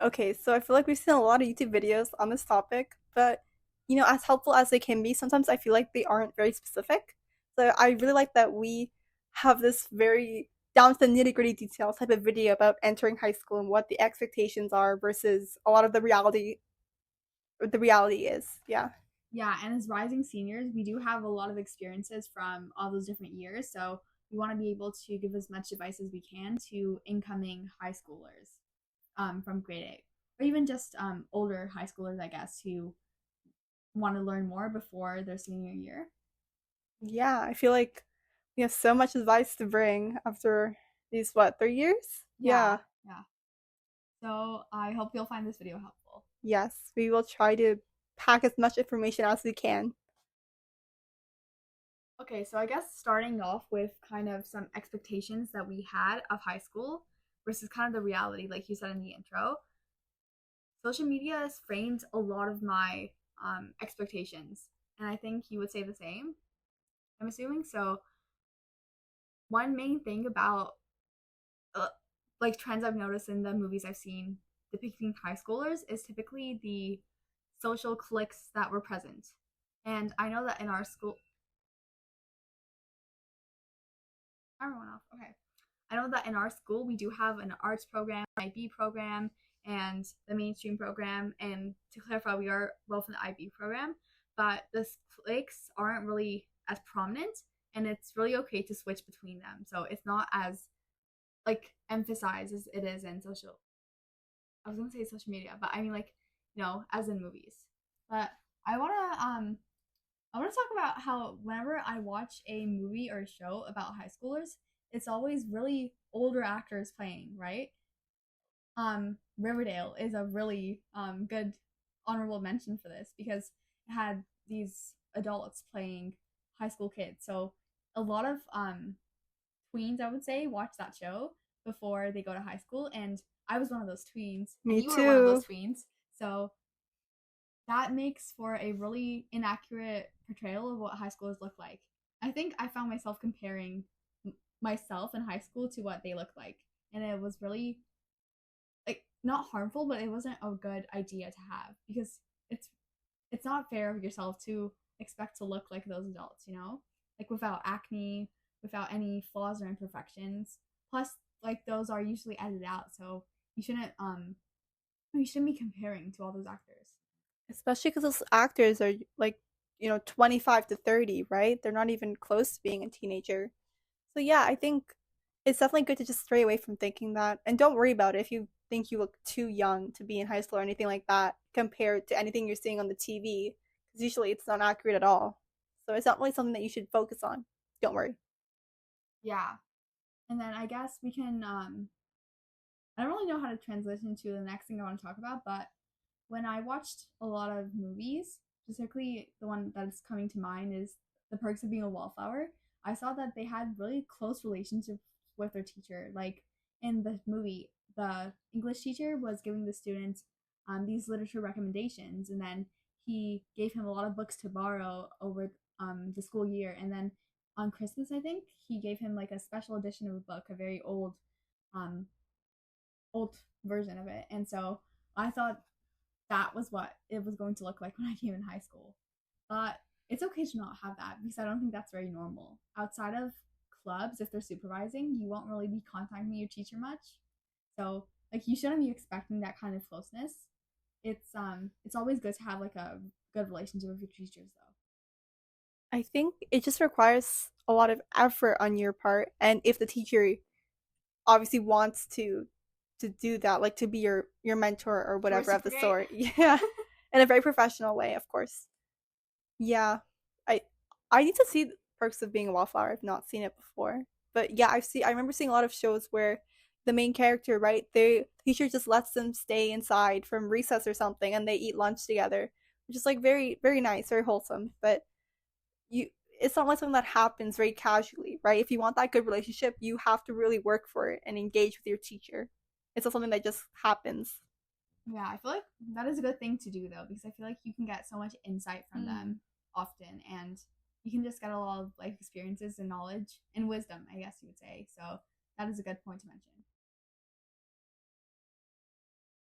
Okay, so I feel like we've seen a lot of YouTube videos on this topic, but as helpful as they can be, sometimes I feel like they aren't very specific. So I really like that we have this very down to the nitty-gritty detail type of video about entering high school and what the expectations are versus a lot of the reality is. Yeah. Yeah, and as rising seniors, we do have a lot of experiences from all those different years. So we want to be able to give as much advice as we can to incoming high schoolers from grade eight, or even just older high schoolers, I guess, who want to learn more before their senior year. Yeah, I feel like we have so much advice to bring after these, what, 3 years? Yeah, Yeah. yeah. So I hope you'll find this video helpful. Yes, we will try to pack as much information as we can. Okay, so I guess starting off with kind of some expectations that we had of high school versus kind of the reality, like you said in the intro. Social media has framed a lot of my expectations, and I think you would say the same. I'm assuming so. One main thing about uh, like trends I've noticed in the movies I've seen depicting high schoolers is typically the social cliques that were present. And I know that in our school, everyone off. Okay. I know that in our school we do have an arts program, IB program, and the mainstream program. And to clarify, we are both in the IB program, but the cliques aren't really as prominent, and it's really okay to switch between them. So it's not as like emphasized as it is in social. I was gonna say social media, but I mean like as in movies. But I wanna talk about how whenever I watch a movie or a show about high schoolers, it's always really older actors playing, right? Riverdale is a really good honorable mention for this because it had these adults playing high school kids. So a lot of tweens, I would say, watch that show before they go to high school, and I was one of those tweens, and Me you were one of those too. tweens. So that makes for a really inaccurate portrayal of what high schoolers look like. I think I found myself comparing myself in high school to what they look like, and it was really like not harmful, but it wasn't a good idea to have because it's it's not fair of yourself to expect to look like those adults, like without acne, without any flaws or imperfections. Plus, like those are usually edited out, so you shouldn't you shouldn't be comparing to all those actors. Especially because those actors are like, 25 to 30, right? They're not even close to being a teenager. So, yeah, I think it's definitely good to just stray away from thinking that. And don't worry about it if you think you look too young to be in high school or anything like that compared to anything you're seeing on the TV. Because usually it's not accurate at all. So, it's not really something that you should focus on. Don't worry. Yeah, and then I guess we can. I don't really know how to transition to the next thing I want to talk about, but when I watched a lot of movies, specifically the one that's coming to mind is The Perks of Being a Wallflower. I saw that they had really close relationships with their teacher. Like in the movie, the English teacher was giving the students these literature recommendations, and then he gave him a lot of books to borrow over the school year. And then on Christmas, I think he gave him like a special edition of a book, a very um, old version of it. And so I thought that was what it was going to look like when I came in high school. But it's okay to not have that because I don't think that's very normal. Outside of clubs, if they're supervising, you won't really be contacting your teacher much. So like you shouldn't be expecting that kind of closeness. It's always good to have like a good relationship with your teachers though. I think it just requires a lot of effort on your part. And if the teacher obviously wants to do that, like to be your mentor or To whatever of the reciprocate. sort. Yeah. In a very professional way, of course. Yeah. I I need to see Perks of Being a Wallflower. I've not seen it before. But yeah, I remember seeing a lot of shows where the main character, right, the teacher just lets them stay inside from recess or something and they eat lunch together. Which is like very, very nice, very wholesome. But you it's not like something that happens very casually, right? If you want that good relationship, you have to really work for it and engage with your teacher. It's not something that just happens. Yeah, I feel like that is a good thing to do though, because I feel like you can get so much insight from Mm. them often, and you can just get a lot of life experiences and knowledge and wisdom, I guess you would say. So that is a good point to mention.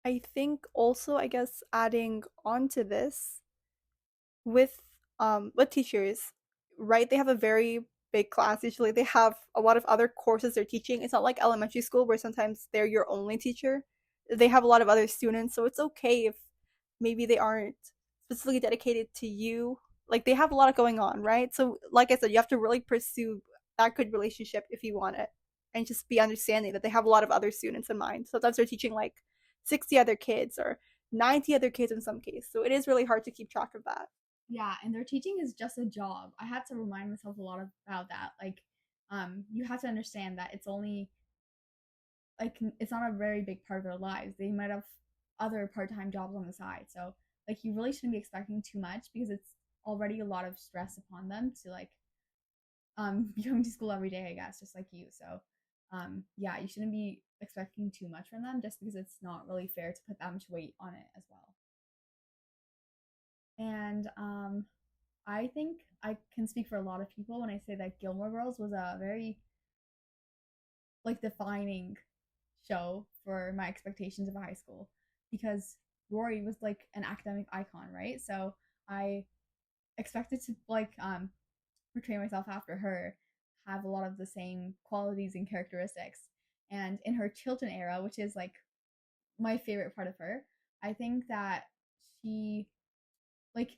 I think also, I guess, adding on to this with teachers, right? They have a very big class. Usually they have a lot of other courses they're teaching. It's not like elementary school where sometimes they're your only teacher. They have a lot of other students, so it's okay if maybe they aren't specifically dedicated to you. Like they have a lot going on, right? So like I said, you have to really pursue that good relationship if you want it. And just be understanding that they have a lot of other students in mind. Sometimes they're teaching like 60 other kids or 90 other kids in some case. So it is really hard to keep track of that. Yeah, and their teaching is just a job. I had to remind myself a lot about that. Like, you have to understand that it's only like it's not a very big part of their lives. They might have other part-time jobs on the side. So like you really shouldn't be expecting too much because it's already a lot of stress upon them to like be coming to school every day, I guess, just like you. So yeah, you shouldn't be expecting too much from them just because it's not really fair to put that much weight on it as well. And I think I can speak for a lot of people when I say that Gilmore Girls was a very like defining show for my expectations of high school because Rory was like an academic icon, right? So I expected to like portray myself after her, have a lot of the same qualities and characteristics. And in her Chilton era, which is like my favorite part of her, I think that she like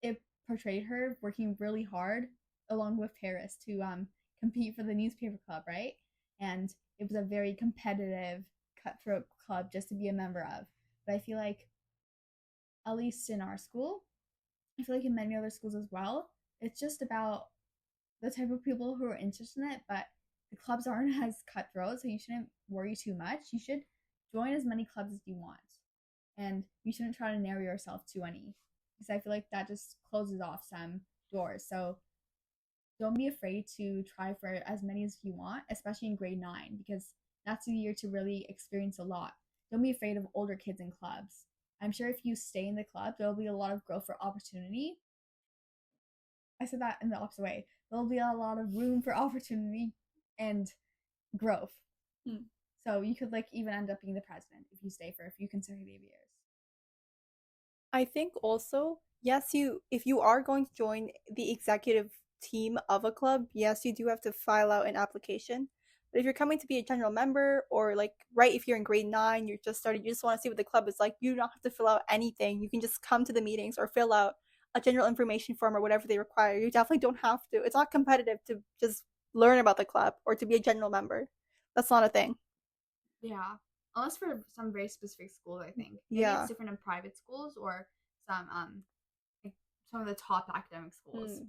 it portrayed her working really hard along with Paris to compete for the newspaper club, right? And it was a very competitive, cutthroat club just to be a member of. But I feel like, at least in our school, I feel like in many other schools as well, it's just about the type of people who are interested in it, but the clubs aren't as cutthroat, so you shouldn't worry too much. You should join as many clubs as you want, and you shouldn't try to narrow yourself to any, because I feel like that just closes off some doors. So don't be afraid to try for as many as you want, especially in grade 9, because that's the year to really experience a lot. Don't be afraid of older kids in clubs. I'm sure if you stay in the club, there'll be a lot of growth for opportunity. I said that in the opposite way. There'll be a lot of room for opportunity and growth. Hmm. So you could like even end up being the president if you stay for a few consecutive years. I think also, yes, you if you are going to join the executive team of a club, yes, you do have to file out an application. But if you're coming to be a general member or like right if you're in grade 9, you're just started, you just want to see what the club is like, you don't have to fill out anything. You can just come to the meetings or fill out a general information form or whatever they require. You definitely don't have to. It's not competitive to just learn about the club or to be a general member. That's not a thing. Yeah. Unless for some very specific schools, I think. Maybe it's Yeah. different in private schools or some like some of the top academic schools. Hmm.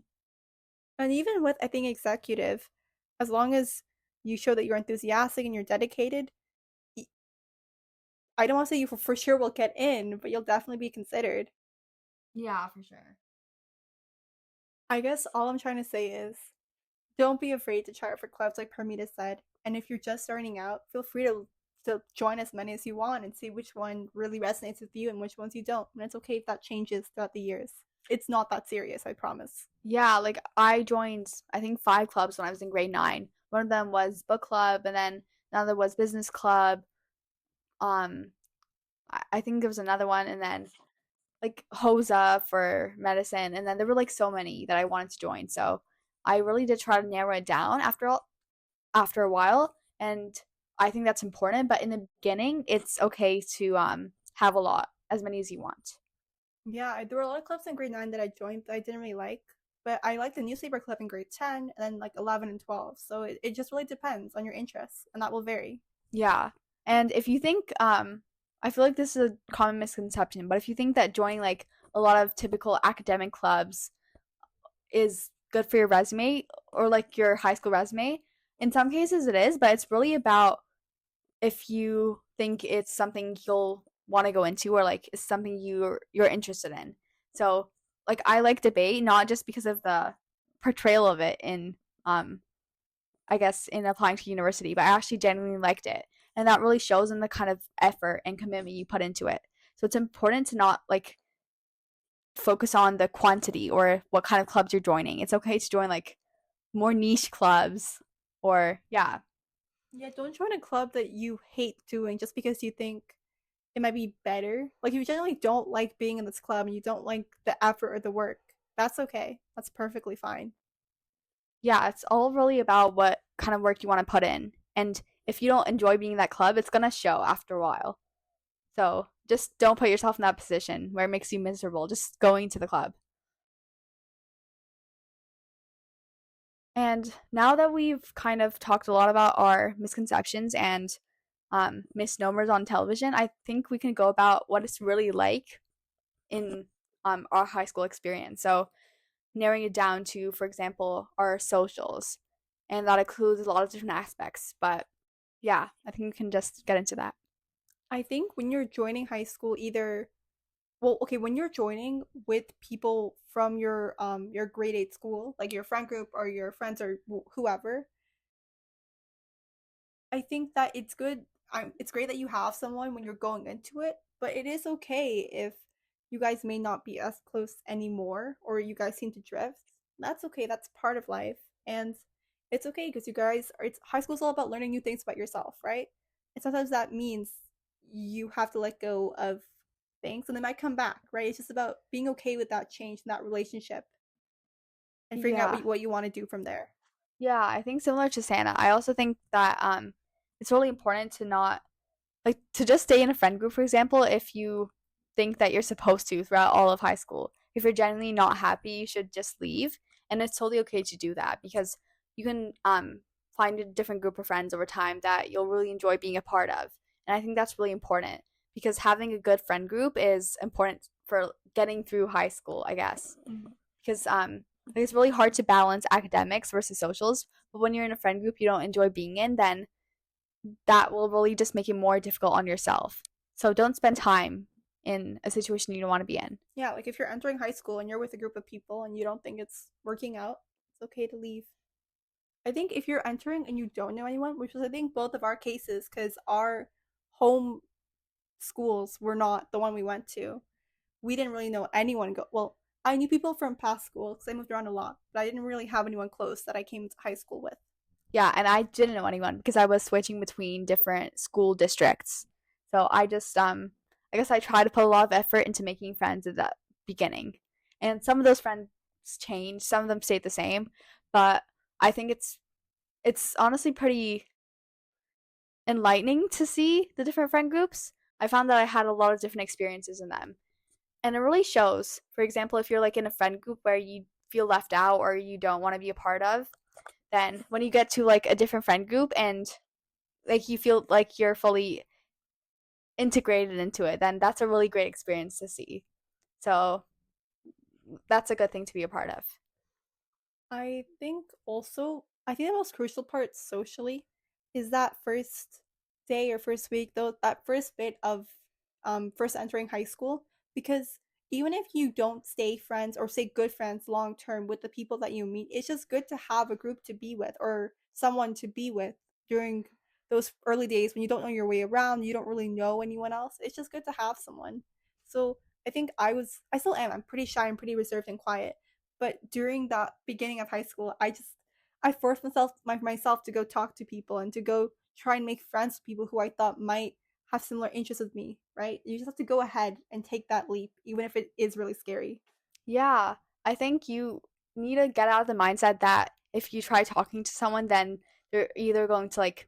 And even with, I think, executive, as long as you show that you're enthusiastic and you're dedicated, I don't want to say you for sure will get in, but you'll definitely be considered. Yeah, for sure. I guess all I'm trying to say is don't be afraid to try out for clubs, like Parmita said. And if you're just starting out, feel free to join as many as you want and see which one really resonates with you and which ones you don't. And it's okay if that changes throughout the years. It's not that serious, I promise. Yeah, like I joined I think 5 clubs when I was in grade 9. One of them was book club and then another was business club. Um I think there was another one and then like HOSA for medicine and then there were like so many that I wanted to join. So I really did try to narrow it down after a while and I think that's important, but in the beginning it's okay to have a lot, as many as you want. Yeah, there were a lot of clubs in grade 9 that I joined that I didn't really like. But I liked the newspaper club in grade 10 and then like 11 and 12. So it just really depends on your interests and that will vary. Yeah. And if you think I feel like this is a common misconception, but if you think that joining like a lot of typical academic clubs is good for your resume or like your high school resume, in some cases it is, but it's really about if you think it's something you'll want to go into or like it's something you're interested in. So like I like debate not just because of the portrayal of it in I guess in applying to university, but I actually genuinely liked it. And that really shows in the kind of effort and commitment you put into it. So it's important to not like focus on the quantity or what kind of clubs you're joining. It's okay to join like more niche clubs or yeah. Yeah, don't join a club that you hate doing just because you think it might be better. Like if you generally don't like being in this club and you don't like the effort or the work, that's okay. That's perfectly fine. Yeah, it's all really about what kind of work you want to put in. And if you don't enjoy being in that club, it's going to show after a while. So just don't put yourself in that position where it makes you miserable just going to the club. And now that we've kind of talked a lot about our misconceptions and misnomers on television, I think we can go about what it's really like in our high school experience. So, narrowing it down to, for example, our socials. And that includes a lot of different aspects. But yeah, I think we can just get into that. I think when you're joining high school, either well, okay, when you're joining with people from your grade 8 school, like your friend group or your friends or whoever, I think that it's good. It's great that you have someone when you're going into it, but it is okay if you guys may not be as close anymore or you guys seem to drift. That's okay. That's part of life. And it's okay because you guys are, it's high school's all about learning new things about yourself, right? And sometimes that means you have to let go of things and they might come back, right? It's just about being okay with that change in that relationship and figuring out Yeah. what you want to do from there. Yeah, I think similar to Santa, I also think that it's really important to not like to just stay in a friend group, for example, if you think that you're supposed to throughout all of high school. If you're genuinely not happy, you should just leave. And it's totally okay to do that because you can find a different group of friends over time that you'll really enjoy being a part of. And I think that's really important because having a good friend group is important for getting through high school, I guess. Mhm. Because like it's really hard to balance academics versus socials. But when you're in a friend group you don't enjoy being in, then that will really just make it more difficult on yourself. So don't spend time in a situation you don't want to be in. Yeah, like if you're entering high school and you're with a group of people and you don't think it's working out, it's okay to leave. I think if you're entering and you don't know anyone, which was I think both of our cases, because our home schools were not the one we went to, we didn't really know anyone. Well, I knew people from past school because I moved around a lot, but I didn't really have anyone close that I came to high school with. Yeah, and I didn't know anyone because I was switching between different school districts. So I just I guess I try to put a lot of effort into making friends at the beginning. And some of those friends changed, some of them stayed the same, but I think it's honestly pretty enlightening to see the different friend groups. I found that I had a lot of different experiences in them. And it really shows. For example, if you're like in a friend group where you feel left out or you don't want to be a part of, then when you get to like a different friend group and like you feel like you're fully integrated into it, then that's a really great experience to see. So that's a good thing to be a part of. I think the most crucial part socially is that first day or first week, though, that first bit of first entering high school, because even if you don't stay friends or stay good friends long term with the people that you meet, it's just good to have a group to be with or someone to be with during those early days when you don't know your way around, you don't really know anyone else. It's just good to have someone. So I think I still am. I'm pretty shy and pretty reserved and quiet. But during that beginning of high school, I forced myself to go talk to people and to go try and make friends with people who I thought might have similar interests with me, right? You just have to go ahead and take that leap, even if it is really scary. Yeah, I think you need to get out of the mindset that if you try talking to someone, then they're either going to like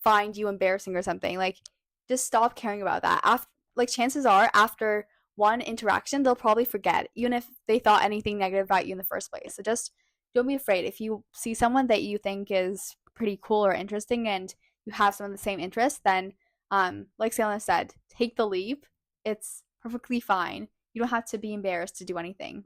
find you embarrassing or something. Like, just stop caring about that. After, like, chances are after one interaction, they'll probably forget, even if they thought anything negative about you in the first place. So just don't be afraid. If you see someone that you think is pretty cool or interesting, and you have some of the same interests, then like Selena said, take the leap. It's perfectly fine. You don't have to be embarrassed to do anything.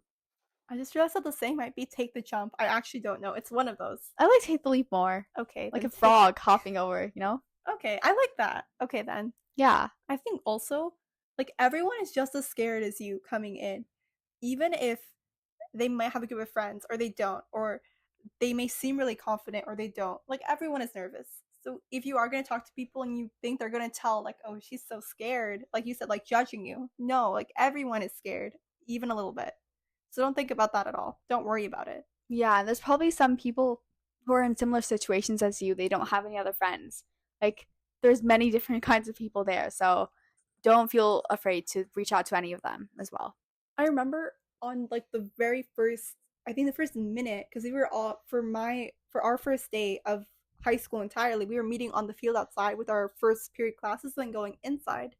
I just realized that the saying might be take the jump. I actually don't know. It's one of those. I like take the leap more. Okay, Like then a take. frog hopping over, you know? Okay, I like that. Okay, then. Yeah. I think also, like, everyone is just as scared as you coming in. Even if they might have a group of friends or they don't, or they may seem really confident or they don't. Like everyone is nervous. So if you are going to talk to people and you think they're going to tell like, "Oh, she's so scared," like you said, like judging you. No, like everyone is scared, even a little bit. So don't think about that at all. Don't worry about it. Yeah, there's probably some people who are in similar situations as you. They don't have any other friends. Like there's many different kinds of people there. So don't feel afraid to reach out to any of them as well. I remember on like the very first, I think the first minute, because we were all for our first day of high school entirely, we were meeting on the field outside with our first period classes, then going inside.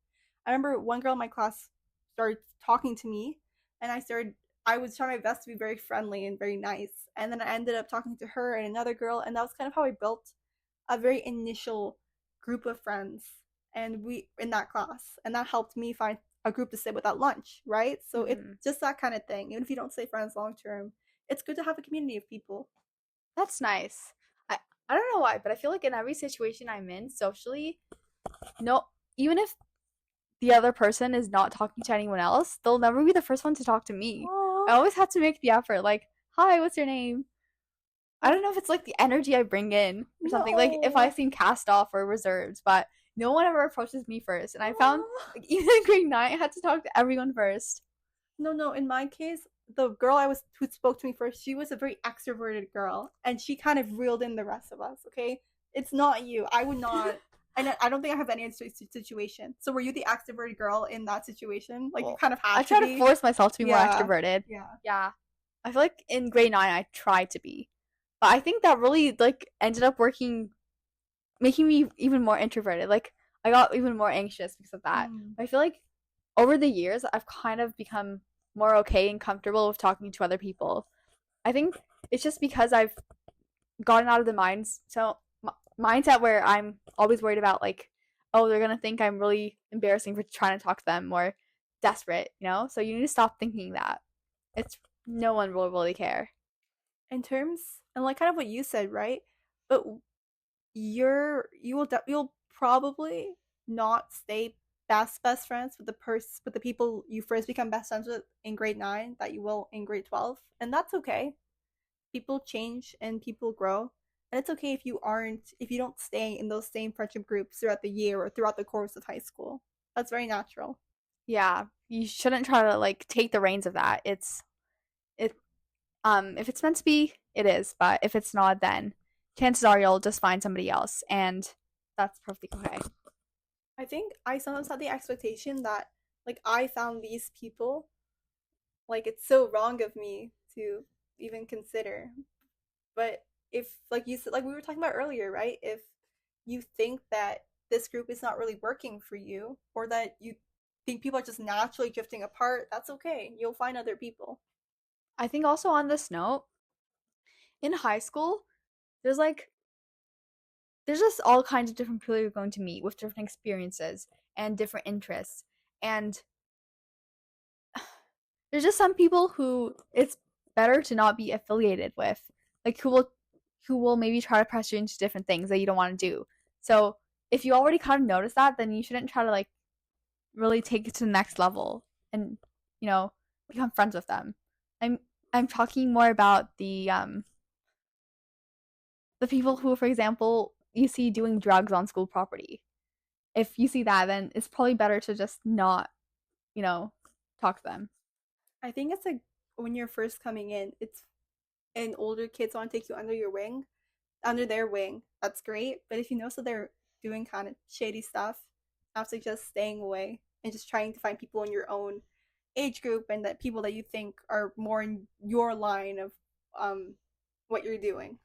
I remember one girl in my class started talking to me, and I was trying my best to be very friendly and very nice, and then I ended up talking to her and another girl, and that was kind of how I built a very initial group of friends, and we in that class, and that helped me find a group to sit with at lunch, right? So it's Mm-hmm. just that kind of thing. Even if you don't stay friends long term, it's good to have a community of people. That's nice. I I don't know why, but I feel like in every situation I'm in socially, no, even if the other person is not talking to anyone else, they'll never be the first one to talk to me. I Oh, always have to make the effort, like, hi, what's your name? I don't know if it's like the energy I bring in or something. Like if I no. seem cast off or reserved, but no one ever approaches me first. And I found Oh. like even in grade 9, I had to talk to everyone first. No, no. In my case, the girl I was who spoke to me first, she was a very extroverted girl, and she kind of reeled in the rest of us. Okay, it's not you. I would not. And I don't think I have any situation. So were you the extroverted girl in that situation? Like you Well, kind of I had to try to be. force myself to be more Yeah. extroverted. Yeah. Yeah. I feel like in grade 9 I tried to be. But I think that really like ended up working making me even more introverted. Like I got even more anxious because of that. Mm. I feel like over the years I've kind of become more okay and comfortable with talking to other people. I think it's just because I've gotten out of the mindset where I'm always worried about like, oh, they're gonna think I'm really embarrassing for trying to talk to them or desperate, you know? So you need to stop thinking that. It's no one will really care. In terms and like kind of what you said, right? But you'll probably not stay best friends with the people you first become best friends with in grade 9 that you will in grade 12, and that's okay. People change and people grow, and it's okay if you don't stay in those same friendship groups throughout the year or throughout the course of high school. That's very natural. Yeah, you shouldn't try to like take the reins of that. It if it's meant to be, it is, but if it's not, then chances are you'll just find somebody else, and that's perfectly okay. I think I sometimes had the expectation that like I found these people, like it's so wrong of me to even consider. But if like you said, like we were talking about earlier, right? If you think that this group is not really working for you, or that you think people are just naturally drifting apart, that's okay. You'll find other people. I think also on this note, in high school, there's like there's just all kinds of different people you're going to meet with different experiences and different interests. And there's just some people who it's better to not be affiliated with, like who will maybe try to press you into different things that you don't want to do. So if you already kind of notice that, then you shouldn't try to like really take it to the next level and you know become friends with them. I'm I'm talking more about the people who, for example, you see doing drugs on school property. If you see that, then it's probably better to just not, you know, talk to them. I think it's like when you're first coming in, it's and older kids want to take you under their wing. That's great. But if you notice that they're doing kind of shady stuff, I would suggest staying away and just trying to find people in your own age group and that people that you think are more in your line of um what you're doing.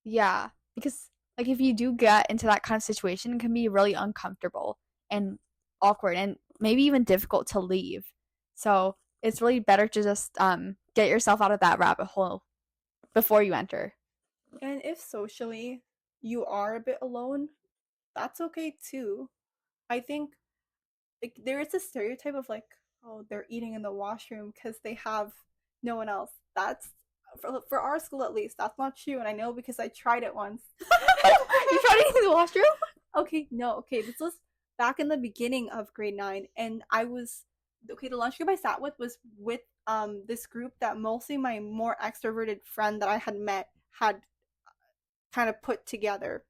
Yeah, because like if you do get into that kind of situation, it can be really uncomfortable and awkward and maybe even difficult to leave. So it's really better to just get yourself out of that rabbit hole before you enter. And if socially you are a bit alone, that's okay too. I think like there is a stereotype of like, oh, they're eating in the washroom because they have no one else. That's for our school at least. That's not true, and I know because I tried it once. You tried to use the washroom? Okay, no, okay. This was back in the beginning of grade 9, and I was okay. The lunch group I sat with was with this group that mostly my more extroverted friend that I had met had kind of put together.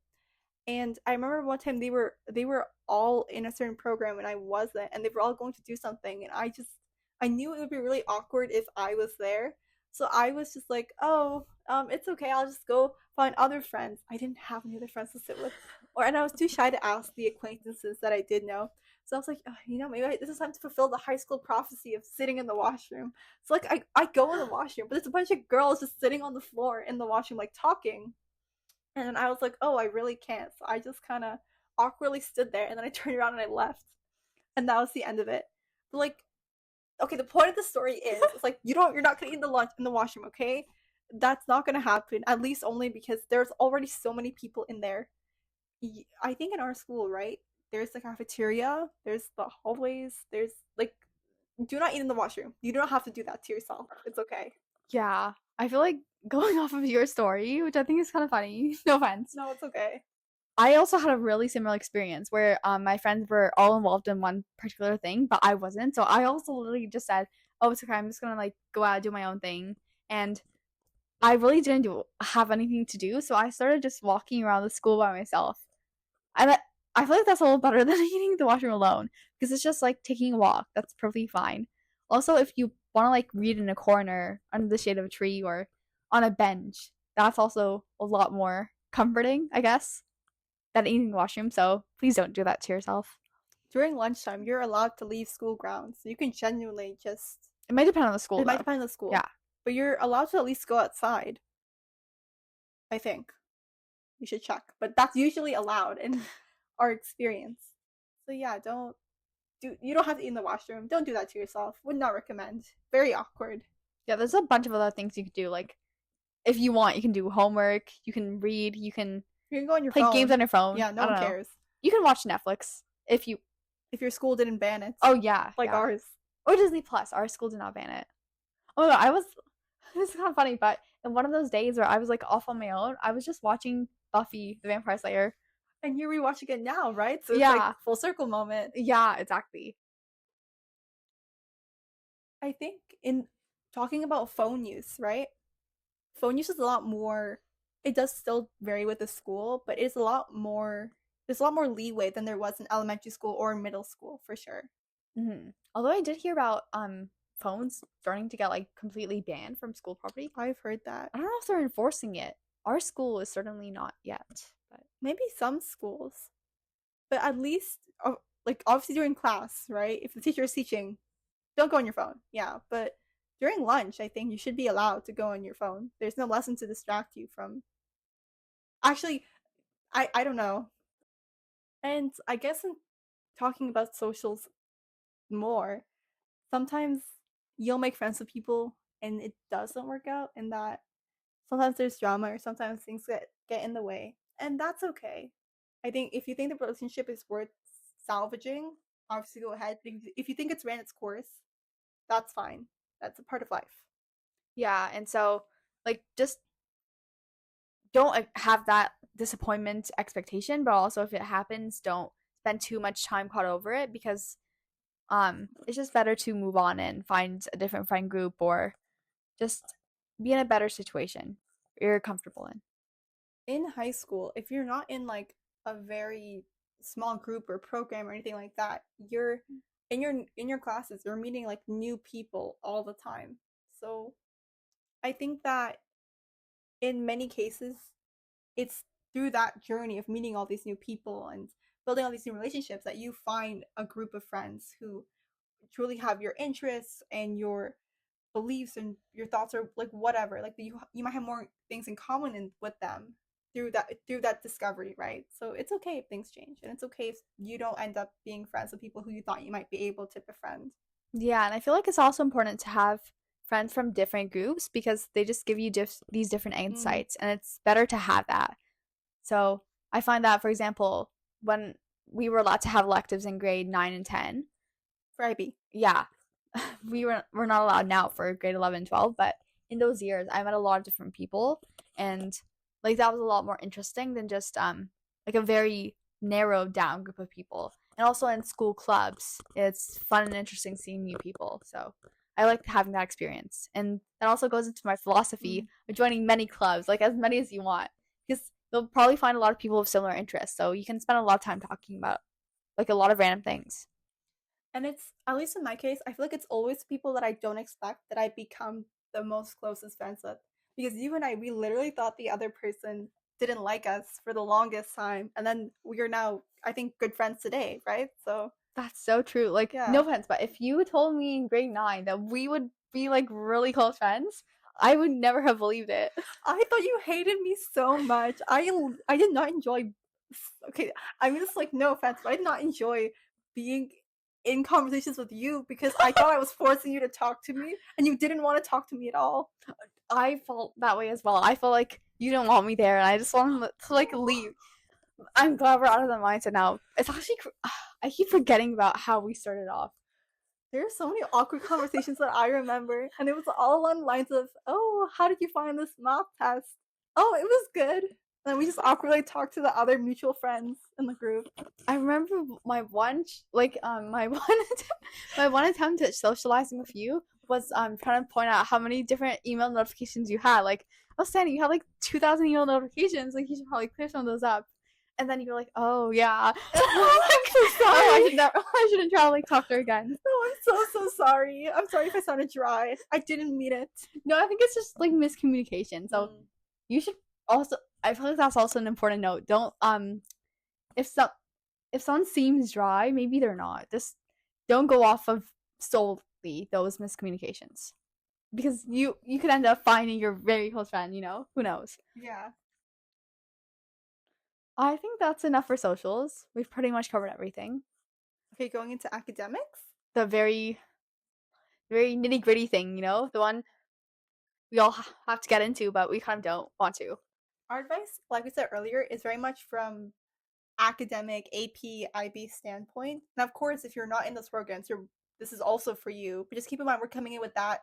And I remember one time they were all in a certain program and I wasn't, and they were all going to do something, and I knew it would be really awkward if I was there. So I was just like, oh, it's okay. I'll just go find other friends. I didn't have any other friends to sit with, and I was too shy to ask the acquaintances that I did know. So I was like, maybe this is time to fulfill the high school prophecy of sitting in the washroom. So like, I go in the washroom, but there's a bunch of girls just sitting on the floor in the washroom, like talking. And then I was like, oh, I really can't. So I just kind of awkwardly stood there, and then I turned around and I left, and that was the end of it. But like, okay, the point of the story is, it's like you're not gonna eat the lunch in the washroom, okay? That's not gonna happen. At least only because there's already so many people in there. I think in our school, right? There's the cafeteria, there's the hallways, there's like, do not eat in the washroom. You don't have to do that to yourself. It's okay. Yeah. I feel like going off of your story, which I think is kind of funny, no offense. No, it's okay. I also had a really similar experience where my friends were all involved in one particular thing, but I wasn't. So I also literally just said, "Oh, it's okay. I'm just gonna like go out and do my own thing." And I really didn't have anything to do, so I started just walking around the school by myself. And I feel like that's a little better than eating the washroom alone because it's just like taking a walk. That's perfectly fine. Also, if you want to like read in a corner under the shade of a tree or on a bench, that's also a lot more comforting, I guess, than eating in the washroom. So please don't do that to yourself. During lunchtime, you're allowed to leave school grounds. You can genuinely just. It might depend on the school, It might though. depend on the school. Yeah. But you're allowed to at least go outside. I think. You should check. But that's usually allowed in our experience. So yeah, you don't have to eat in the washroom. Don't do that to yourself. Would not recommend. Very awkward. Yeah, there's a bunch of other things you could do. Like, if you want, you can do homework, you can read, you can go on your play phone. games on your phone. Yeah, no one cares. You can watch Netflix if your school didn't ban it. Oh yeah, like ours. Or Disney Plus. Our school did not ban it. Oh no, this is kind of funny, but in one of those days where I was like off on my own, I was just watching Buffy the Vampire Slayer. And you're rewatching it now, right? So it's like full circle moment. Yeah, exactly. I think in talking about phone use, right? Phone use is a lot more. It does still vary with the school, but it's a lot more. There's a lot more leeway than there was in elementary school or middle school, for sure. Mm-hmm. Although I did hear about phones starting to get like completely banned from school property. I've heard that. I don't know if they're enforcing it. Our school is certainly not yet, but maybe some schools. But at least, like obviously during class, right? If the teacher is teaching, don't go on your phone. Yeah, but during lunch, I think you should be allowed to go on your phone. There's no lesson to distract you from. Actually, I don't know. And I guess in talking about socials more, sometimes you'll make friends with people and it doesn't work out, and that sometimes there's drama or sometimes things get in the way, and that's okay. I think if you think the relationship is worth salvaging, obviously go ahead. If you think it's ran its course, that's fine. That's a part of life. Yeah, and so like just don't have that disappointment expectation, but also if it happens, don't spend too much time caught over it because it's just better to move on and find a different friend group or just be in a better situation you're comfortable in. In high school, if you're not in like a very small group or program or anything like that, you're in your classes, you're meeting like new people all the time. So I think that in many cases, it's through that journey of meeting all these new people and building all these new relationships that you find a group of friends who truly have your interests and your beliefs and your thoughts are like whatever. Like you might have more things in common with them through that discovery, right? So it's okay if things change, and it's okay if you don't end up being friends with people who you thought you might be able to befriend. Yeah, and I feel like it's also important to have friends from different groups because they just give you these different insights, and it's better to have that. So I find that, for example, when we were allowed to have electives in grade 9 and 10 for IB, yeah, we're not allowed now for grade 11 and 12, but in those years I met a lot of different people, and like that was a lot more interesting than just like a very narrowed down group of people. And also in school clubs, it's fun and interesting seeing new people. So I like having that experience. And that also goes into my philosophy of joining many clubs, like as many as you want. Because you'll probably find a lot of people with similar interests. So you can spend a lot of time talking about like a lot of random things. And it's, at least in my case, I feel like it's always people that I don't expect that I become the most closest friends with. because you and I, we literally thought the other person didn't like us for the longest time, and then we are now, I think, good friends today, right? So That's so true. Like, no yeah, offense, but if you told me in grade 9 that we would be like really close friends, I would never have believed it. I thought you hated me so much. I did not enjoy. Okay, I mean, it's like no offense, but I did not enjoy being in conversations with you because I thought I was forcing you to talk to me, and you didn't want to talk to me at all. I felt that way as well. I felt like you don't want me there, and I just wanted to like leave. I'm glad we're out of the mindset now. It's actually I keep forgetting about how we started off. There are so many awkward conversations that I remember, and it was all along lines of, "Oh, how did you find this math test? Oh, it was good." And then we just awkwardly talked to the other mutual friends in the group. I remember my one my one my one attempt at socializing with you was trying to point out how many different email notifications you had. Like, I was saying you had like 2,000 email notifications. Like, you should probably clear some of those up. And then you were like, "Oh yeah." I'm so sorry. I shouldn't try to like talk to her again. No, I'm so sorry. I'm sorry if I sounded dry. I didn't mean it. No, I think it's just like miscommunication. So you should also. I feel like that's also an important note. Don't if some if someone seems dry, maybe they're not. Just don't go off of solely those miscommunications, because you could end up finding your very close friend. You know, who knows? Yeah. I think that's enough for socials. We've pretty much covered everything. Okay, going into academics. The very nitty gritty thing, you know, the one we all have to get into, but we kind of don't want to. Our advice, like we said earlier, is very much from academic AP IB standpoint. And of course, if you're not in those programs, this is also for you. But just keep in mind, we're coming in with that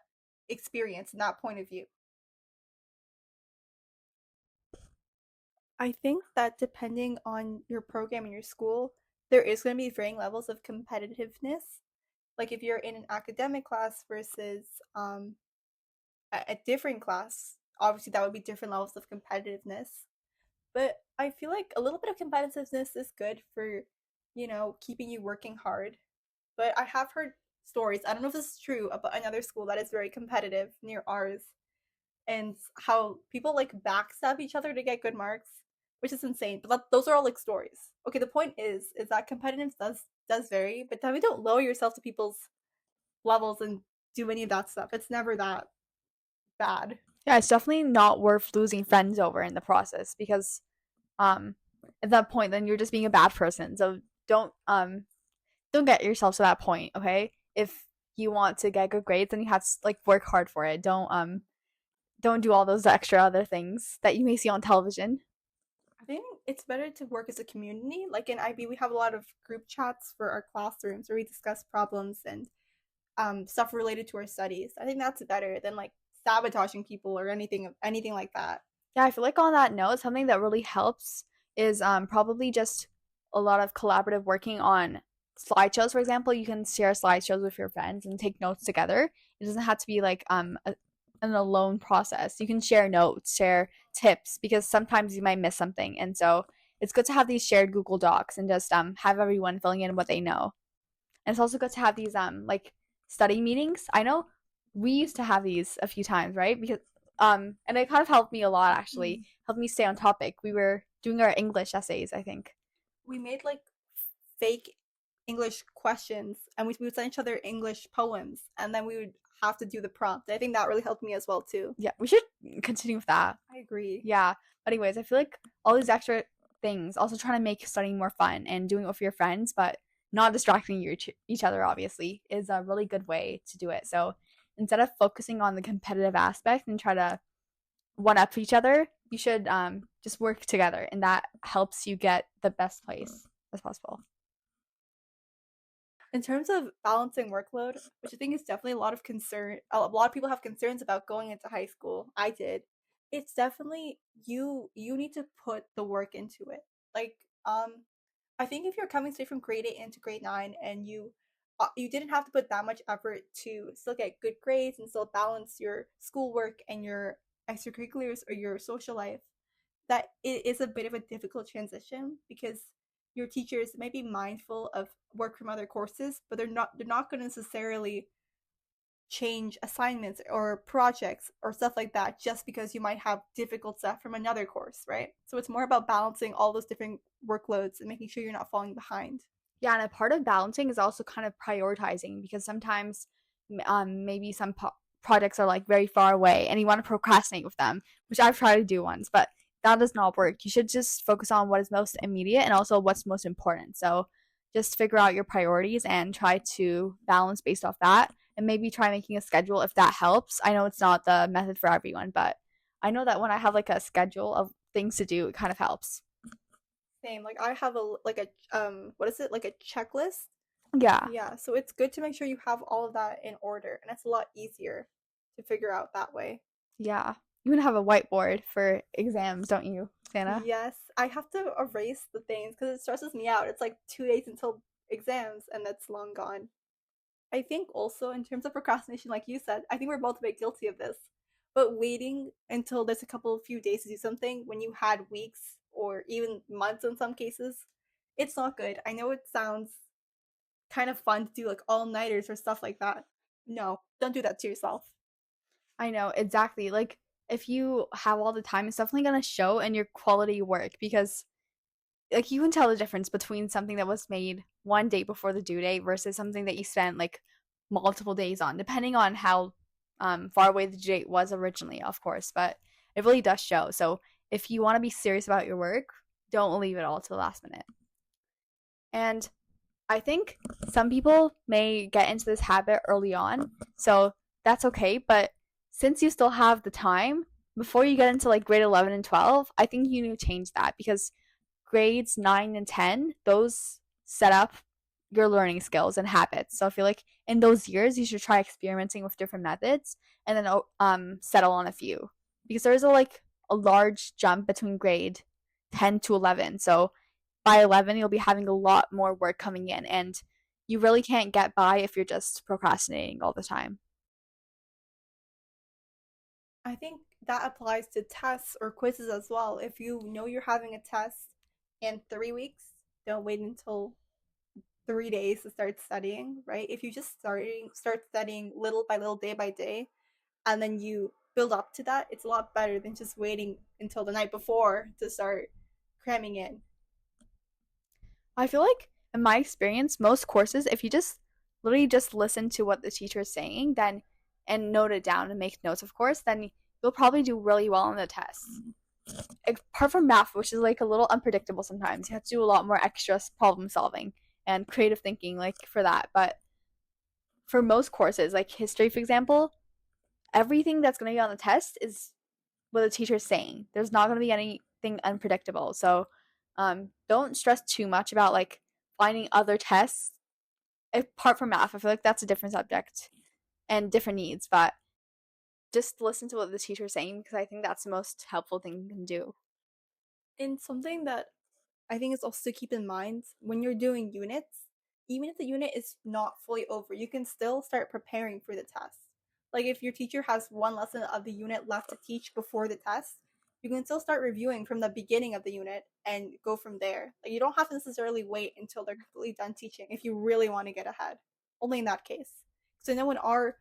experience and that point of view. I think that depending on your program and your school, there is going to be varying levels of competitiveness. Like if you're in an academic class versus a different class, obviously that would be different levels of competitiveness. But I feel like a little bit of competitiveness is good for, keeping you working hard. But I have heard stories, I don't know if this is true, about another school that is very competitive near ours, and how people like backstab each other to get good marks, which is insane. But those are all like stories. Okay, the point is that competitiveness does vary, but then we don't lower yourself to people's levels and do any of that stuff. It's never that bad. Yeah, it's definitely not worth losing friends over in the process, because um at that point then you're just being a bad person. So don't get yourself to that point, okay? If you want to get good grades, then you have to like work hard for it. Don't do all those extra other things that you may see on television. I think it's better to work as a community. Like in IB, we have a lot of group chats for our classrooms where we discuss problems and stuff related to our studies. I think that's better than like sabotaging people or anything like that. Yeah, I feel like on that note, something that really helps is probably just a lot of collaborative working on slideshows. For example, you can share slideshows with your friends and take notes together. It doesn't have to be like an alone process. You can share notes, share tips, because sometimes you might miss something, and so it's good to have these shared Google Docs and just have everyone filling in what they know. And it's also good to have these like study meetings. I know we used to have these a few times, right? Because and it kind of helped me a lot actually. Helped me stay on topic. We were doing our English essays, I think. We made like fake English questions and we would send each other English poems and then we would have to do the prompt. I think that really helped me as well too. Yeah, we should continue with that. I agree. Yeah. But anyways, I feel like all these extra things, also trying to make studying more fun and doing it with your friends, but not distracting each other, obviously, is a really good way to do it. So instead of focusing on the competitive aspect and try to one up each other, you should just work together, and that helps you get the best place as possible. In terms of balancing workload, which I think is definitely a lot of concern, a lot of people have concerns about going into high school. I did. It's definitely you need to put the work into it. Like I think if you're coming straight from grade 8 into grade 9 and you didn't have to put that much effort to still get good grades and still balance your schoolwork and your extracurriculars or your social life, that it is a bit of a difficult transition because your teachers may be mindful of work from other courses, but they're not going to necessarily change assignments or projects or stuff like that just because you might have difficult stuff from another course, right? So it's more about balancing all those different workloads and making sure you're not falling behind. Yeah, and a part of balancing is also kind of prioritizing because sometimes maybe some projects are like very far away and you want to procrastinate with them, which I've tried to do once, but that does not work. You should just focus on what is most immediate and also what's most important. So just figure out your priorities and try to balance based off that and maybe try making a schedule if that helps. I know it's not the method for everyone, but I know that when I have like a schedule of things to do, it kind of helps. Same. Like I have a like a what is it? Like a checklist. Yeah. Yeah, so it's good to make sure you have all of that in order, and it's a lot easier to figure out that way. Yeah. You even have a whiteboard for exams, don't you, Santa? Yes, I have to erase the things because it stresses me out. It's like 2 days until exams, and that's long gone. I think also in terms of procrastination, like you said, I think we're both a bit guilty of this. But waiting until there's a couple of few days to do something when you had weeks or even months in some cases, it's not good. I know it sounds kind of fun to do like all nighters or stuff like that. No, don't do that to yourself. I know, exactly. Like, if you have all the time, it's definitely going to show in your quality work because, like, you can tell the difference between something that was made one day before the due date versus something that you spent, like, multiple days on, depending on how far away the due date was originally, of course. But it really does show. So, if you want to be serious about your work, don't leave it all to the last minute. And I think some people may get into this habit early on, so that's okay. But since you still have the time before you get into like grade 11 and 12, I think you need to change that because grades 9 and 10, those set up your learning skills and habits. So I feel like in those years, you should try experimenting with different methods and then settle on a few because there is a large jump between grade 10 to 11. So by 11 you'll be having a lot more work coming in and you really can't get by if you're just procrastinating all the time. I think that applies to tests or quizzes as well. If you know you're having a test in 3 weeks, don't wait until 3 days to start studying, right? If you just start studying little by little, day by day, and then you build up to that, it's a lot better than just waiting until the night before to start cramming in. I feel like in my experience most courses if you just literally just listen to what the teacher is saying then and note it down and make notes of course then you'll probably do really well on the tests apart from math which is like a little unpredictable sometimes you have to do a lot more extra problem solving and creative thinking like for that but for most courses like history for example everything that's going to be on the test is what the teacher is saying. There's not going to be anything unpredictable. So don't stress too much about like finding other tests apart from math. I feel like that's a different subject and different needs, but just listen to what the teacher is saying because I think that's the most helpful thing you can do. And something that I think is also to keep in mind when you're doing units, even if the unit is not fully over, you can still start preparing for the test. Like if your teacher has one lesson of the unit left to teach before the test, you can still start reviewing from the beginning of the unit and go from there. Like you don't have to necessarily wait until they're completely done teaching if you really want to get ahead. Only in that case. So I know in our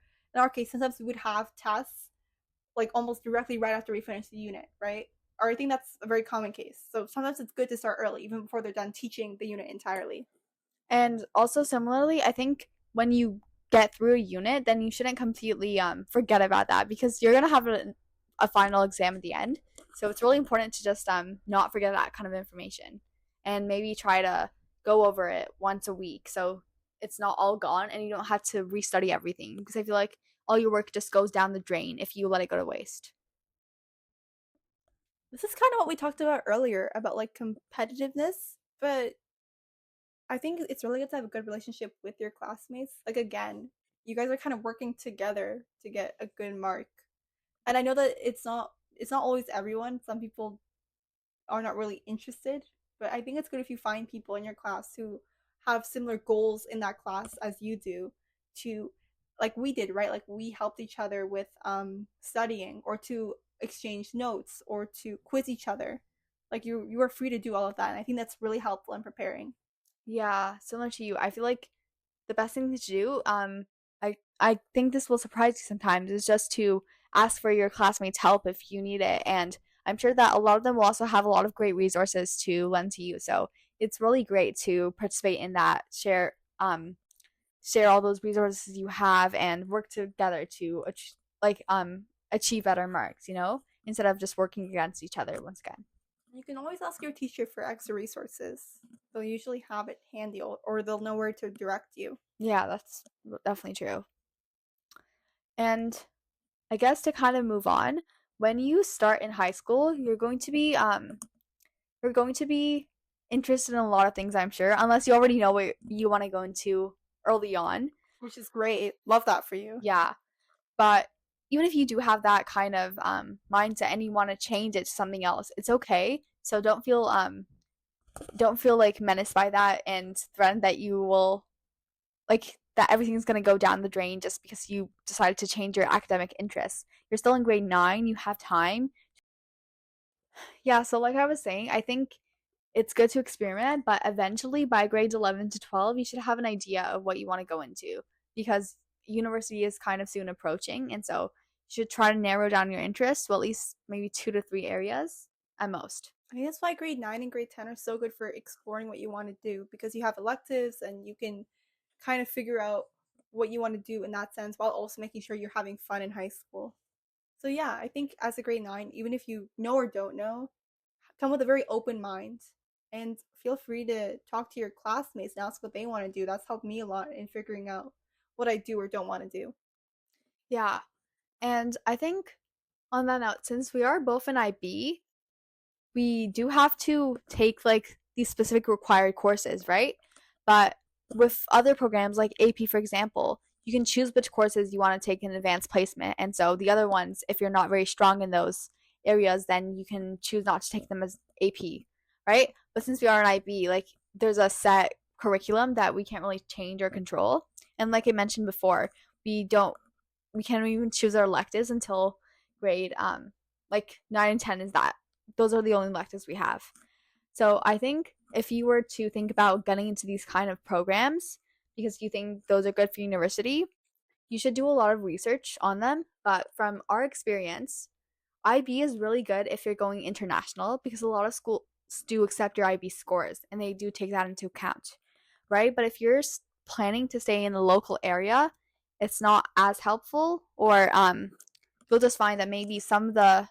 case, sometimes we would have tests like almost directly right after we finish the unit, right? Or I think that's a very common case. So sometimes it's good to start early, even before they're done teaching the unit entirely. And also similarly, I think when you get through a unit, then you shouldn't completely forget about that because you're gonna have a final exam at the end. So it's really important to just not forget that kind of information and maybe try to go over it once a week so it's not all gone and you don't have to restudy everything because I feel like all your work just goes down the drain if you let it go to waste. This is kind of what we talked about earlier about like competitiveness, but I think it's really good to have a good relationship with your classmates. Like again, you guys are kind of working together to get a good mark. And I know that it's not always everyone. Some people are not really interested. But I think it's good if you find people in your class who have similar goals in that class as you do to like we did, right? Like we helped each other with studying or to exchange notes or to quiz each other. Like you are free to do all of that. And I think that's really helpful in preparing. Yeah, similar to you. I feel like the best thing to do I think this will surprise you sometimes, is just to ask for your classmates' help if you need it. And I'm sure that a lot of them will also have a lot of great resources to lend to you. So it's really great to participate in that, share all those resources you have and work together to achieve better marks, instead of just working against each other once again. You can always ask your teacher for extra resources. They'll usually have it handy, or they'll know where to direct you. Yeah, that's definitely true. And I guess to kind of move on, when you start in high school, you're going to be interested in a lot of things, I'm sure, unless you already know what you want to go into early on. Which is great. Love that for you. Yeah, but even if you do have that kind of mindset and you want to change it to something else, it's okay. So don't feel like menaced by that and threatened that you will like that everything's going to go down the drain just because you decided to change your academic interests. You're still in grade 9, you have time. Yeah, so like I was saying, I think it's good to experiment, but eventually by grades 11 to 12, you should have an idea of what you want to go into because university is kind of soon approaching. And so you should try to narrow down your interests to at least maybe 2 to 3 areas at most. I think that's why grade 9 and grade 10 are so good for exploring what you want to do, because you have electives and you can kind of figure out what you want to do in that sense while also making sure you're having fun in high school. So, yeah, I think as a grade 9, even if you know or don't know, come with a very open mind and feel free to talk to your classmates and ask what they want to do. That's helped me a lot in figuring out what I do or don't want to do. Yeah. And I think on that note, since we are both in IB, we do have to take like these specific required courses, right? But with other programs like AP, for example, you can choose which courses you want to take in advanced placement. And so the other ones, if you're not very strong in those areas, then you can choose not to take them as AP, right? But since we are an IB, like there's a set curriculum that we can't really change or control. And like I mentioned before, we can't even choose our electives until grade like 9 and 10 is that those are the only electives we have. So I think if you were to think about getting into these kind of programs because you think those are good for university, you should do a lot of research on them. But from our experience, IB is really good if you're going international because a lot of schools do accept your IB scores and they do take that into account, right? But if you're planning to stay in the local area, it's not as helpful, or you'll just find that maybe some of the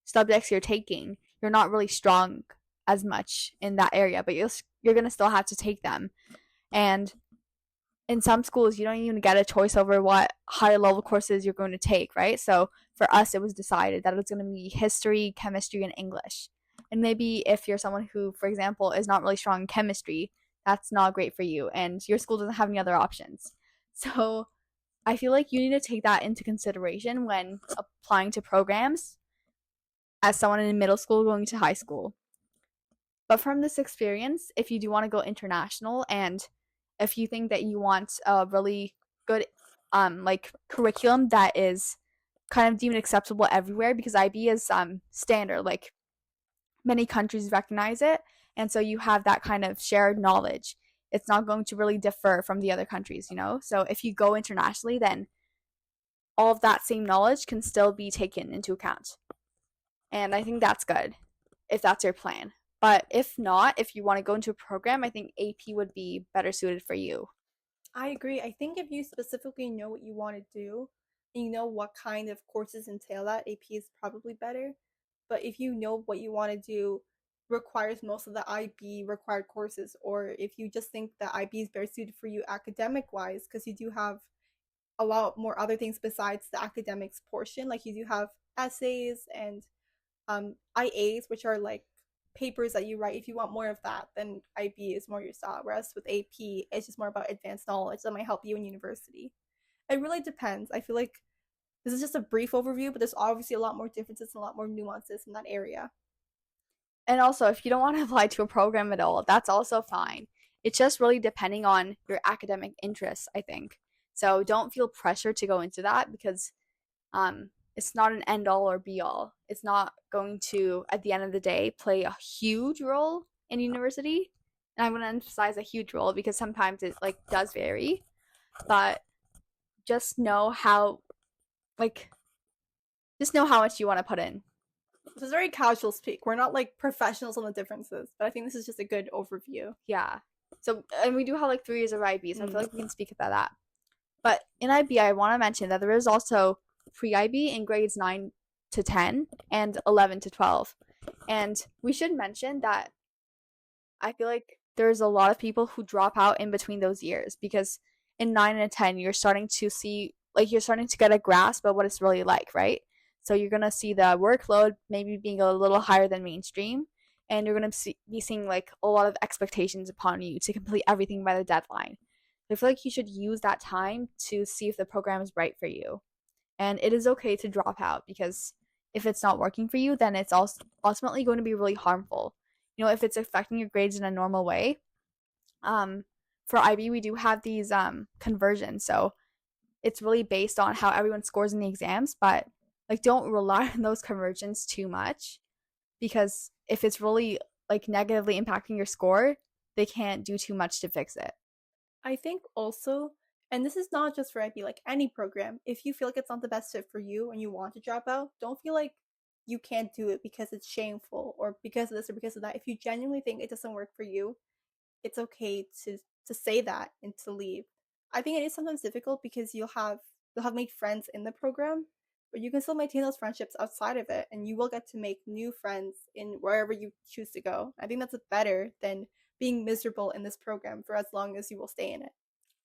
subjects you're taking, you're not really strong as much in that area, but you're going to still have to take them. And in some schools, you don't even get a choice over what higher level courses you're going to take, right? So for us, it was decided that it was going to be history, chemistry, and English. And maybe if you're someone who, for example, is not really strong in chemistry, that's not great for you, and your school doesn't have any other options. So I feel like you need to take that into consideration when applying to programs as someone in middle school going to high school. But from this experience, if you do want to go international and if you think that you want a really good like curriculum that is kind of deemed acceptable everywhere, because IB is standard, like many countries recognize it, and so you have that kind of shared knowledge. It's not going to really differ from the other countries. So if you go internationally, then all of that same knowledge can still be taken into account. And I think that's good if that's your plan. But if not, if you want to go into a program, I think AP would be better suited for you. I agree. I think if you specifically know what you want to do and you know what kind of courses entail that, AP is probably better. But if you know what you want to do requires most of the IB required courses, or if you just think that IB is better suited for you academic wise, because you do have a lot more other things besides the academics portion, like you do have essays and IAs, which are like papers that you write. If you want more of that, then IB is more your style. Whereas with AP, it's just more about advanced knowledge that might help you in university. It really depends. I feel like this is just a brief overview, but there's obviously a lot more differences and a lot more nuances in that area. And also, if you don't want to apply to a program at all, that's also fine. It's just really depending on your academic interests, I think. So don't feel pressure to go into that because it's not an end all or be all. It's not going to, at the end of the day, play a huge role in university. And I'm going to emphasize a huge role because sometimes it like does vary. But just know how, like, just know how much you want to put in. This is very casual speak. We're not like professionals on the differences, but I think this is just a good overview. Yeah. So, and we do have like 3 years of IB, so I feel like we can speak about that. But in IB, I want to mention that there is also pre-IB in grades 9 to 10 and 11 to 12. And we should mention that I feel like there's a lot of people who drop out in between those years because in 9 and 10, you're starting to see, like, you're starting to get a grasp of what it's really like, right? So you're going to see the workload maybe being a little higher than mainstream, and you're going to be seeing like a lot of expectations upon you to complete everything by the deadline. I feel like you should use that time to see if the program is right for you. And it is okay to drop out because if it's not working for you, then it's also ultimately going to be really harmful. You know, if it's affecting your grades in a normal way. For IB, we do have these conversions, so it's really based on how everyone scores in the exams, but like don't rely on those conversions too much because if it's really like negatively impacting your score, they can't do too much to fix it. I think also, and this is not just for IB, like any program, if you feel like it's not the best fit for you and you want to drop out, don't feel like you can't do it because it's shameful or because of this or because of that. If you genuinely think it doesn't work for you, it's okay to say that and to leave. I think it is sometimes difficult because you'll have made friends in the program, but you can still maintain those friendships outside of it, and you will get to make new friends in wherever you choose to go. I think that's better than being miserable in this program for as long as you will stay in it.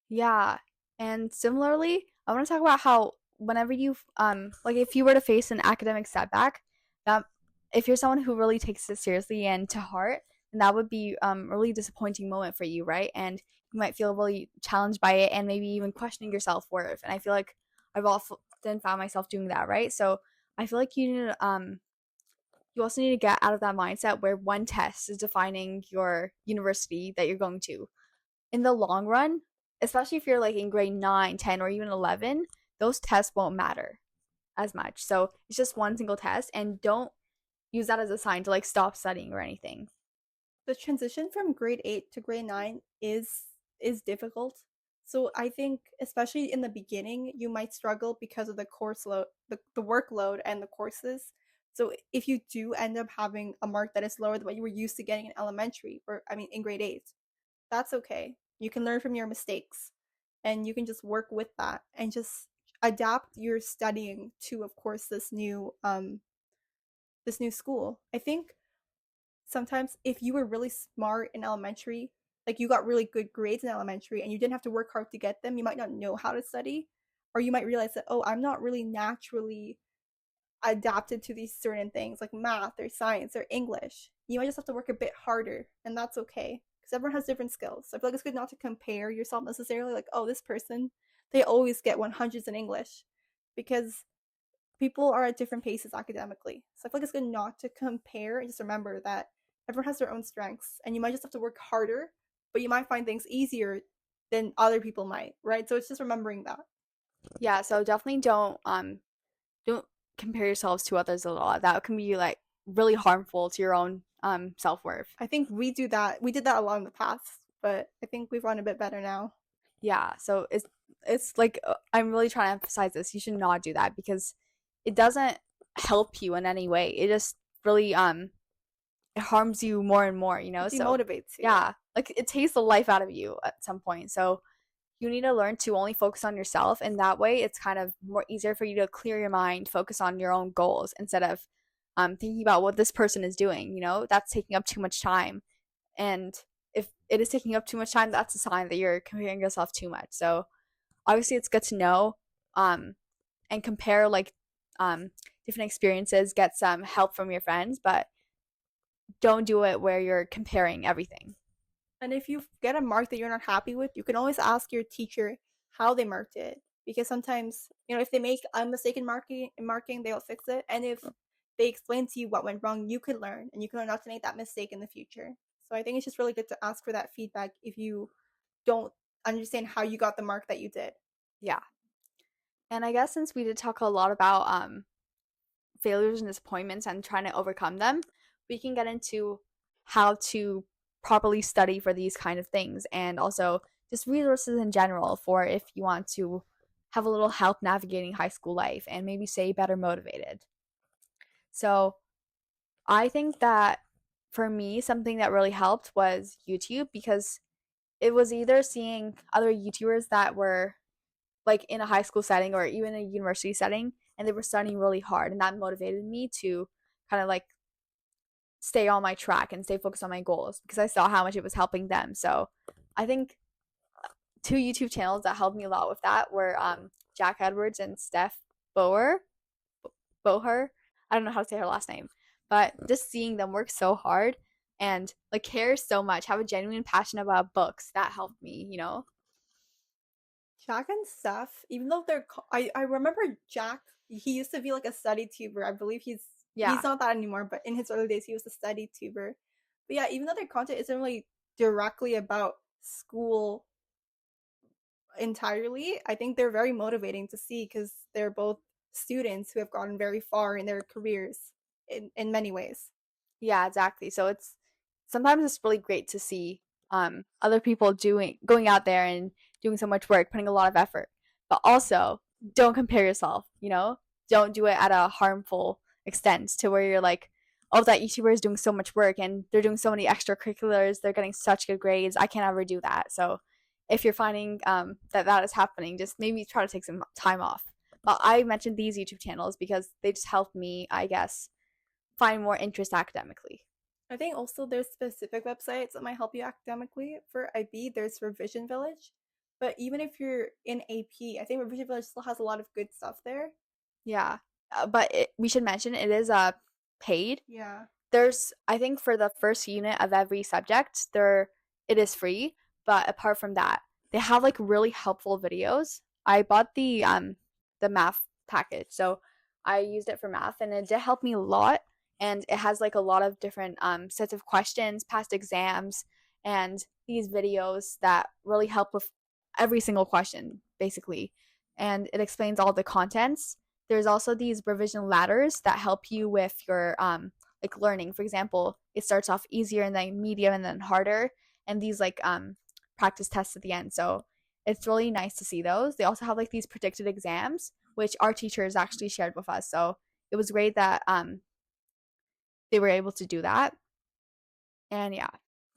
Yeah. And similarly, I want to talk about how whenever you like if you were to face an academic setback, that if you're someone who really takes it seriously and to heart, then that would be a really disappointing moment for you, right? And you might feel really challenged by it and maybe even questioning your self-worth. And I feel like I've often found myself doing that, right? So I feel like you also need to get out of that mindset where one test is defining your university that you're going to. In the long run, especially if you're like in grade 9, 10, or even 11, those tests won't matter as much. So it's just one single test, and don't use that as a sign to like stop studying or anything. The transition from grade 8 to grade 9 is difficult. So I think especially in the beginning you might struggle because of the course load, the workload and the courses. So if you do end up having a mark that is lower than what you were used to getting in elementary or I mean in grade 8, that's okay. You can learn from your mistakes and you can just work with that and just adapt your studying to of course this new school. I think sometimes if you were really smart in elementary, like you got really good grades in elementary and you didn't have to work hard to get them, you might not know how to study. Or you might realize that, oh, I'm not really naturally adapted to these certain things like math or science or English. You might just have to work a bit harder, and that's okay. Because everyone has different skills. So I feel like it's good not to compare yourself necessarily, like, oh, this person, they always get 100s in English. Because people are at different paces academically. So I feel like it's good not to compare and just remember that everyone has their own strengths and you might just have to work harder, but you might find things easier than other people might, right? So it's just remembering that. Yeah, so definitely don't compare yourselves to others a lot. That can be like really harmful to your own self-worth. I think we do that. We did that a lot in the past, but I think we've run a bit better now. Yeah, so it's like I'm really trying to emphasize this. You should not do that because it doesn't help you in any way. It just really it harms you more and more, you know? It So demotivates you. yeah, like it takes the life out of you at some point. So you need to learn to only focus on yourself, and that way it's kind of more easier for you to clear your mind, focus on your own goals instead of thinking about what this person is doing, you know? That's taking up too much time. And if it is taking up too much time, that's a sign that you're comparing yourself too much. So obviously it's good to know and compare like different experiences, get some help from your friends, but don't do it where you're comparing everything. And if you get a mark that you're not happy with, you can always ask your teacher how they marked it. Because sometimes, if they make a mistake in marking, they'll fix it. And if they explain to you what went wrong, you can learn and you can learn not to make that mistake in the future. So I think it's just really good to ask for that feedback if you don't understand how you got the mark that you did. Yeah. And I guess since we did talk a lot about failures and disappointments and trying to overcome them, we can get into how to properly study for these kind of things and also just resources in general for if you want to have a little help navigating high school life and maybe stay better motivated. So I think that for me, something that really helped was YouTube, because it was either seeing other YouTubers that were like in a high school setting or even a university setting, and they were studying really hard, and that motivated me to kind of like stay on my track and stay focused on my goals, because I saw how much it was helping them. So I think two YouTube channels that helped me a lot with that were Jack Edwards and Steph Boher. Boher. I don't know how to say her last name, but just seeing them work so hard and like care so much, have a genuine passion about books, that helped me, you know? Jack and Steph, even though I remember Jack, he used to be like a study tuber. I believe he's Yeah. not that anymore, but in his early days he was a study tuber. But yeah, even though their content isn't really directly about school entirely, I think they're very motivating to see because they're both students who have gotten very far in their careers in many ways. Yeah, exactly. So sometimes it's really great to see other people going out there and doing so much work, putting a lot of effort. But also, don't compare yourself, you know? Don't do it at a harmful extent to where you're like, oh, that YouTuber is doing so much work and they're doing so many extracurriculars, they're getting such good grades. I can't ever do that. So if you're finding that is happening, just maybe try to take some time off. But I mentioned these YouTube channels because they just helped me, I guess, find more interest academically. I think also there's specific websites that might help you academically. For IB, there's Revision Village. But even if you're in AP, I think Revision Village still has a lot of good stuff there. Yeah. But we should mention it is paid. Yeah. There's, I think, for the first unit of every subject, it is free. But apart from that, they have like really helpful videos. I bought the math package, so I used it for math, and it did help me a lot. And it has like a lot of different sets of questions, past exams, and these videos that really help with every single question, basically. And it explains all the contents. There's also these revision ladders that help you with your like learning. For example, it starts off easier and then medium and then harder, and these like practice tests at the end. So it's really nice to see those. They also have like these predicted exams, which our teachers actually shared with us. So it was great that they were able to do that. And yeah.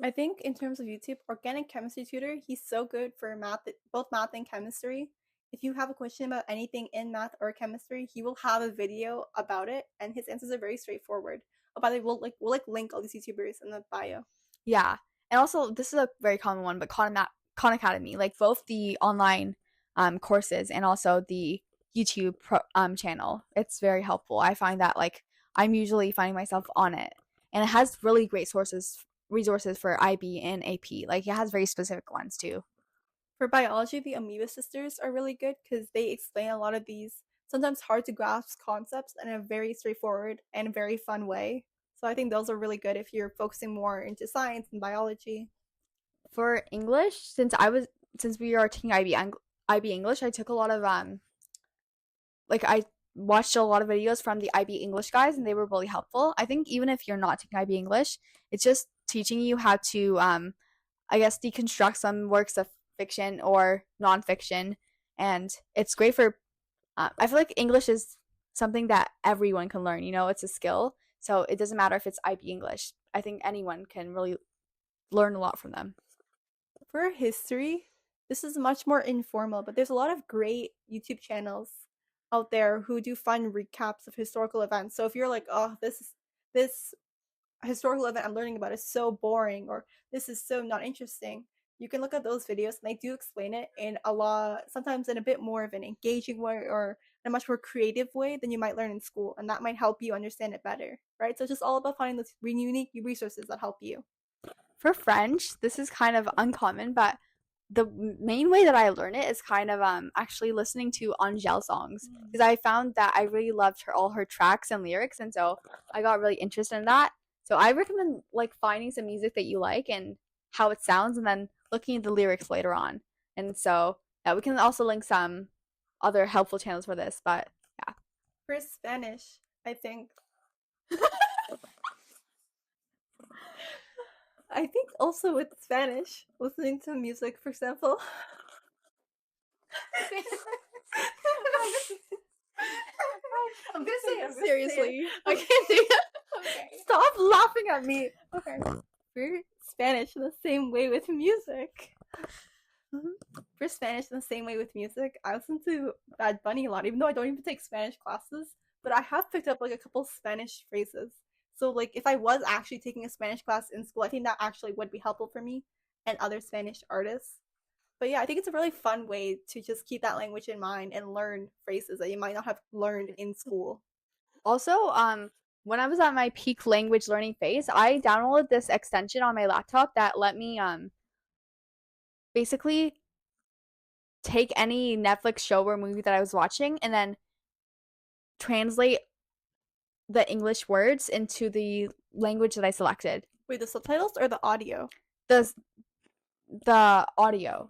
I think in terms of YouTube, Organic Chemistry Tutor, he's so good for math, both math and chemistry. If you have a question about anything in math or chemistry, he will have a video about it, and his answers are very straightforward. Oh, by the way, we'll link all these YouTubers in the bio. Yeah, and also this is a very common one, but Khan Academy, like both the online courses and also the YouTube channel, it's very helpful. I find that like I'm usually finding myself on it, and it has really great resources for IB and AP. Like it has very specific ones too. For biology, the Amoeba Sisters are really good because they explain a lot of these sometimes hard to grasp concepts in a very straightforward and very fun way. So I think those are really good if you're focusing more into science and biology. For English, since we are taking IB English, I took a lot of like I watched a lot of videos from the IB English guys, and they were really helpful. I think even if you're not taking IB English, it's just teaching you how to I guess deconstruct some works of fiction or nonfiction, and it's great for I feel like English is something that everyone can learn, you know, it's a skill, so it doesn't matter if it's IB English. I think anyone can really learn a lot from them. For history, this is much more informal, but there's a lot of great YouTube channels out there who do fun recaps of historical events. So if you're like, oh, this historical event I'm learning about is so boring, or this is so not interesting, you can look at those videos and they do explain it in sometimes in a bit more of an engaging way or in a much more creative way than you might learn in school, and that might help you understand it better, right? So it's just all about finding those unique resources that help you. For French, this is kind of uncommon, but the main way that I learn it is kind of actually listening to Angèle songs, because I found that I really loved all her tracks and lyrics, and so I got really interested in that. So I recommend like finding some music that you like and how it sounds, and then looking at the lyrics later on. And so yeah, we can also link some other helpful channels for this, but yeah. For Spanish, I think also with Spanish, listening to music, for example. Seriously. I can't do it. Okay. Stop laughing at me. Okay. For Spanish in the same way with music. For Spanish in the same way with music, I listen to Bad Bunny a lot, even though I don't even take Spanish classes. But I have picked up like a couple Spanish phrases. So like if I was actually taking a Spanish class in school, I think that actually would be helpful for me and other Spanish artists. But yeah, I think it's a really fun way to just keep that language in mind and learn phrases that you might not have learned in school. Also, when I was at my peak language learning phase, I downloaded this extension on my laptop that let me basically take any Netflix show or movie that I was watching and then translate the English words into the language that I selected. Wait, the subtitles or the audio? The audio,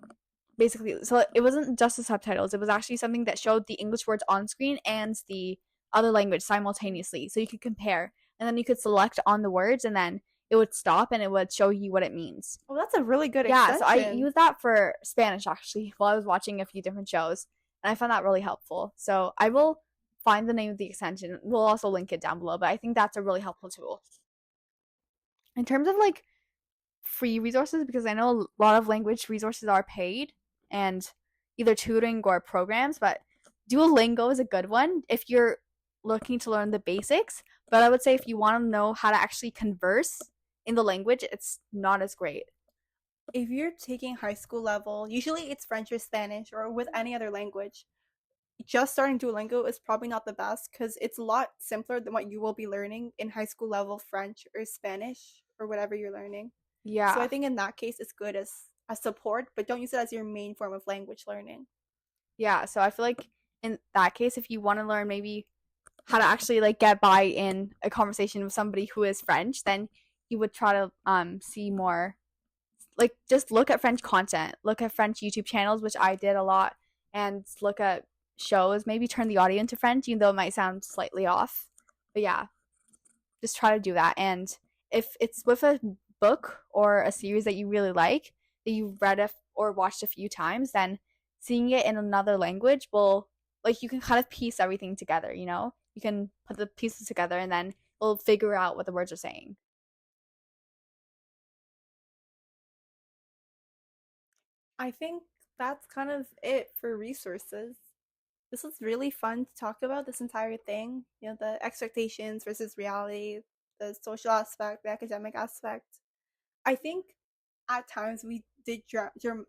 basically. So it wasn't just the subtitles. It was actually something that showed the English words on screen and the other language simultaneously. So you could compare. And then you could select on the words and then it would stop and it would show you what it means. Oh, that's a really good extension. Yeah, so I used that for Spanish actually while I was watching a few different shows. And I found that really helpful. So I will find the name of the extension. We'll also link it down below. But I think that's a really helpful tool. In terms of like free resources, because I know a lot of language resources are paid and either tutoring or programs, but Duolingo is a good one if you're looking to learn the basics. But I would say if you want to know how to actually converse in the language, it's not as great. If you're taking high school level, usually it's French or Spanish or with any other language, just starting Duolingo is probably not the best because it's a lot simpler than what you will be learning in high school level French or Spanish or whatever you're learning. Yeah. So I think in that case, it's good as a support, but don't use it as your main form of language learning. Yeah, so I feel like in that case, if you want to learn maybe how to actually like get by in a conversation with somebody who is French, then you would try to see more, like just look at French content, look at French YouTube channels, which I did a lot, and look at shows, maybe turn the audio into French, even though it might sound slightly off. But yeah, just try to do that. And if it's with a book or a series that you really like, that you've read or watched a few times, then seeing it in another language will, like, you can kind of piece everything together, you know? You can put the pieces together and then we'll figure out what the words are saying. I think that's kind of it for resources. This was really fun to talk about this entire thing. You know, the expectations versus reality, the social aspect, the academic aspect. I think at times we did dramatize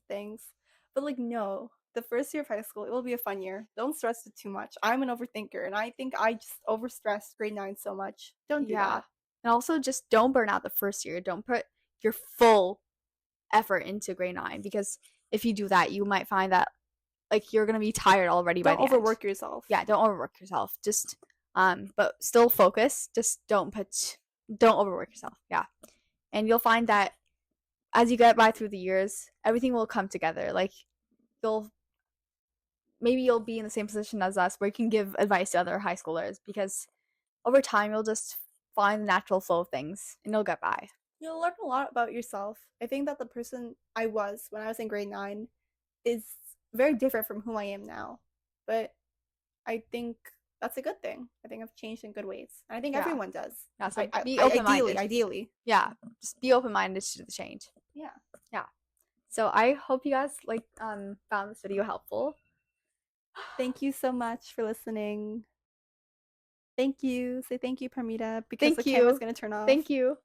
things, but like no, the first year of high school it will be a fun year. Don't stress it too much. I'm an overthinker, and I think I just overstressed grade 9 so much. Don't do that. And also just don't burn out the first year. Don't put your full effort into grade 9 because if you do that, you might find that like you're gonna be tired already by the end. Don't overwork yourself. Yeah, don't overwork yourself. Just but still focus. Just don't overwork yourself. Yeah. And you'll find that as you get by through the years, everything will come together. Like you'll be in the same position as us where you can give advice to other high schoolers because over time you'll just find the natural flow of things and you'll get by. You'll learn a lot about yourself. I think that the person I was when I was in grade 9 is very different from who I am now. But I think that's a good thing. I think I've changed in good ways. And I think everyone does. Yeah, so be open-minded. Ideally. Yeah, just be open-minded to the change. Yeah. Yeah. So I hope you guys found this video helpful. Thank you so much for listening. Thank you. Say thank you, Parmida, because the camera's going to turn off. Thank you.